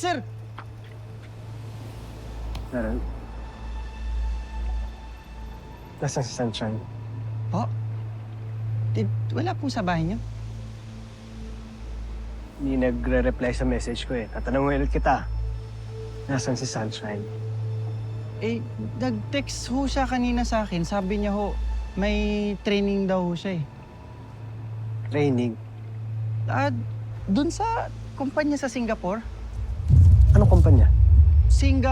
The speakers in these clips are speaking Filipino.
sir! Meron. Nasaan si Sunshine? Po? Wala po sa bahay niyo? Hindi nagre-reply sa message ko eh. Tatanungin ulit kita. Nasaan si Sunshine? Eh, nag-text ho siya kanina sa akin. Sabi niya ho, may training daw ho siya eh. Training. Dun sa kumpanya sa Singapore. Anong kumpanya? Hindi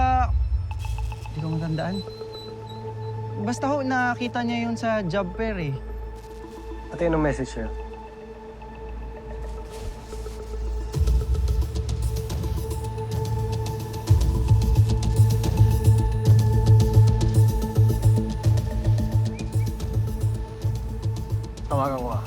ko matandaan. Basta ho, nakita niya yun sa job fair eh. Pati anong message niya? Tawagan ko ah.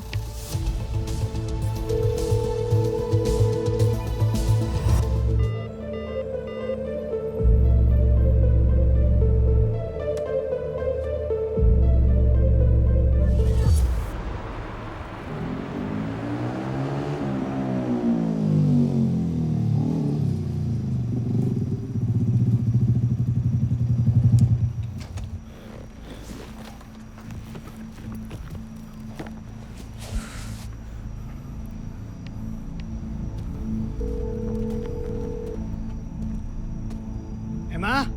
Emma?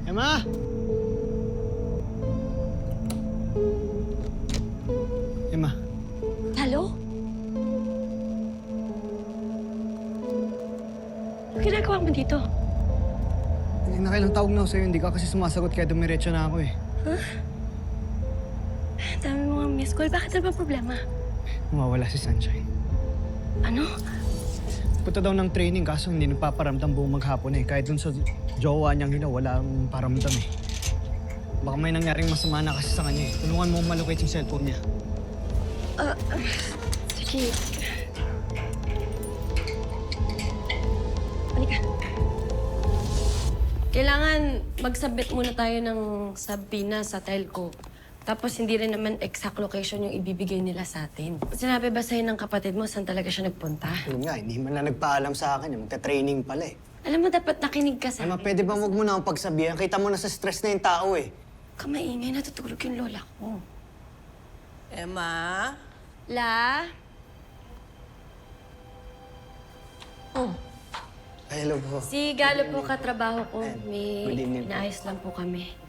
Emma? Emma? Hello? Ano ginagawa mo dito? Nakailang tawag na ako sa'yo, hindi ka kasi sumasagot kaya dumiretso na ako eh. Dami mo nga miss call. Bakit ano ba problema? Mawawala si Sunshine. Ano? Punta daw ng training kaso hindi nagpaparamdam buong maghapon eh. Kahit dun sa jowa niyang walang paramdam eh. Baka may nangyaring masama na kasi sa kanya eh. Tulungan mo malocate yung cellphone niya. Sige. Halika. Kailangan mag-submit muna tayo ng subpoena sa telco. Tapos hindi rin naman exact location yung ibibigay nila sa atin. Sinabi ba sa'yo ng kapatid mo saan talaga siya nagpunta? Yun nga, hindi man na nagpaalam sa akin. Magta-training pala eh. Alam mo, dapat nakinig ka sa Emma, akin. pwede ba huwag mo na akong pagsabihan? Kita mo na sa stress na yung tao eh. Kamaingay, natutulog yung lola ko. Emma? La? Ay, hello po. Si Galo po katrabaho ko. May Good evening po. inaayos lang po kami.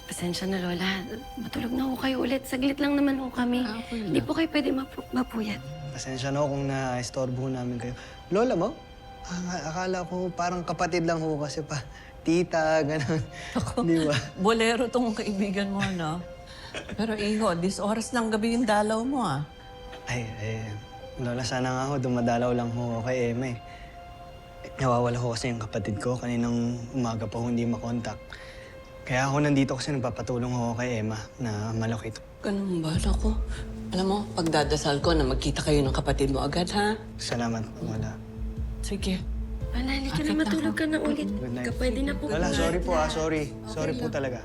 Pasensya na, Lola. Matulog na ho kayo ulit. Saglit lang naman ho kami. Hindi po kayo pwede mapuyat. Pasensya na kung na-istorbo namin kayo. Lola mo? Akala ko parang kapatid lang ho kasi pa. Tita, gano'n. Di ba? Bolero tong kaibigan mo, no? Pero iho, this oras ng gabi yung dalaw mo, ah. Ay, Lola, sana nga ho, dumadalaw lang ho ako kay Emma eh. Nawawala ho kasi yung kapatid ko. Kaninang umaga pa ho hindi makontak. Kaya ako nandito kasi nagpapatulong ho kay Emma na malocate. Ganun ba? Ako, alam mo, pagdadasal ko na magkita kayo ng kapatid mo agad, ha? Salamat, Lola. Sige. Wala, halika na matulog ka na ulit. Good night. Pwede na po. Lola, sorry po ah, sorry. Sorry po talaga.